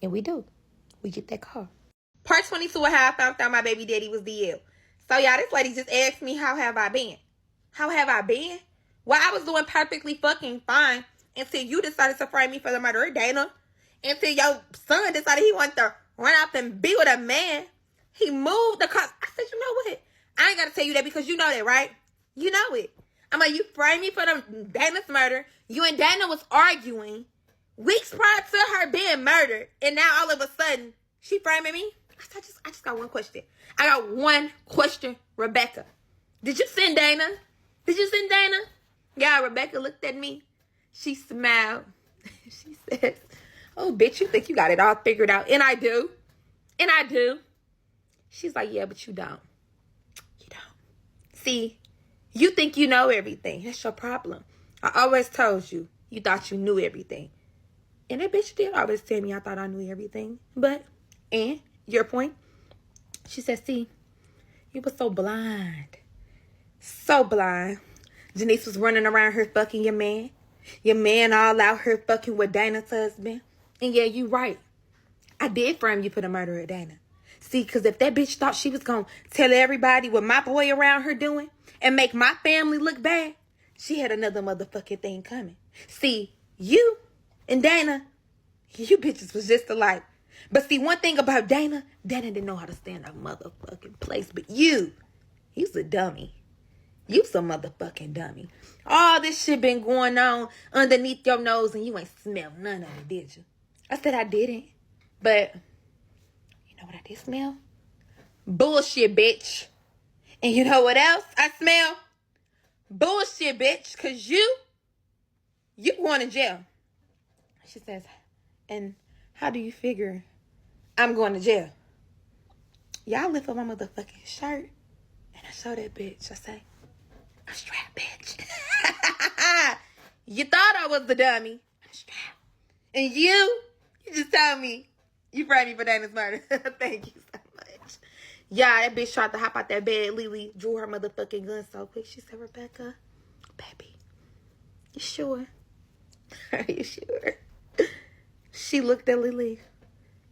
And we do. We get that car. Part 22 of how I found out my baby daddy was DL. So, y'all, this lady just asked me, how have I been? How have I been? Well, I was doing perfectly fucking fine until you decided to frame me for the murder of Dana. Until your son decided he wanted to run out and be with a man. He moved the car. I said, you know what? I ain't got to tell you that because you know that, right? You know it. I'm like, you framed me for the Dana's murder. You and Dana was arguing weeks prior to her being murdered. And now all of a sudden, she framing me? I just got one question. I got one question, Rebecca. Did you send Dana? Did you send Dana? Yeah, Rebecca looked at me. She smiled. She says, oh, bitch, you think you got it all figured out. And I do. And I do. She's like, yeah, but you don't. You don't. See, you think you know everything. That's your problem. I always told you, you thought you knew everything. And that bitch did always tell me I thought I knew everything. But, and your point? She said, see, you were so blind. So blind. Janice was running around her fucking your man. Your man all out here fucking with Dana's husband. And yeah, you right. I did frame you for the murder of Dana. See, because if that bitch thought she was going to tell everybody what my boy around her doing and make my family look bad, she had another motherfucking thing coming. See, you and Dana, you bitches was just alike. But see, one thing about Dana didn't know how to stand a motherfucking place. But you's a dummy. You's a motherfucking dummy. All this shit been going on underneath your nose and you ain't smelled none of it, did you? I said I didn't. But you know what I did smell? Bullshit, bitch. And you know what else I smell? Bullshit, bitch. Because you going to jail. She says, and how do you figure I'm going to jail? Y'all lift up my motherfucking shirt. And I show that bitch. I say, I'm strapped, bitch. You thought I was the dummy. I'm strapped. And you just told me you framed me for Dana's murder. Thank you so much. Yeah, that bitch tried to hop out that bed. Lily drew her motherfucking gun so quick. She said, Rebecca, baby, you sure? Are you sure? She looked at Lily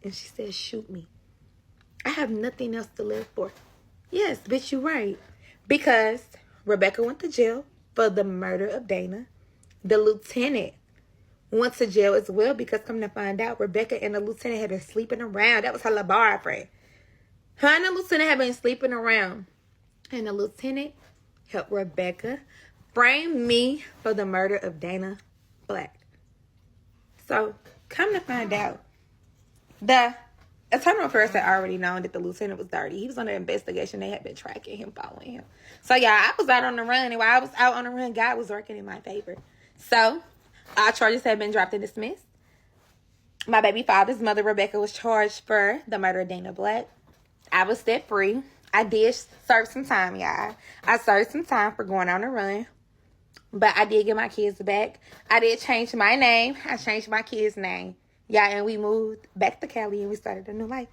and she said, shoot me. I have nothing else to live for. Yes, bitch, you right. Because Rebecca went to jail for the murder of Dana. The lieutenant went to jail as well because, come to find out, Rebecca and the lieutenant had been sleeping around. That was her little boyfriend. Her and the lieutenant had been sleeping around. And the lieutenant helped Rebecca frame me for the murder of Dana Black. So, come to find out, the attorney affairs had already known that the lieutenant was dirty. He was under investigation. They had been tracking him, following him. So, yeah, I was out on the run. And while I was out on the run, God was working in my favor. So, all charges have been dropped and dismissed. My baby father's mother, Rebecca, was charged for the murder of Dana Black. I was set free. I did serve some time, y'all. I served some time for going on the run. But I did get my kids back. I did change my name. I changed my kids' name. Yeah, and we moved back to Cali and we started a new life.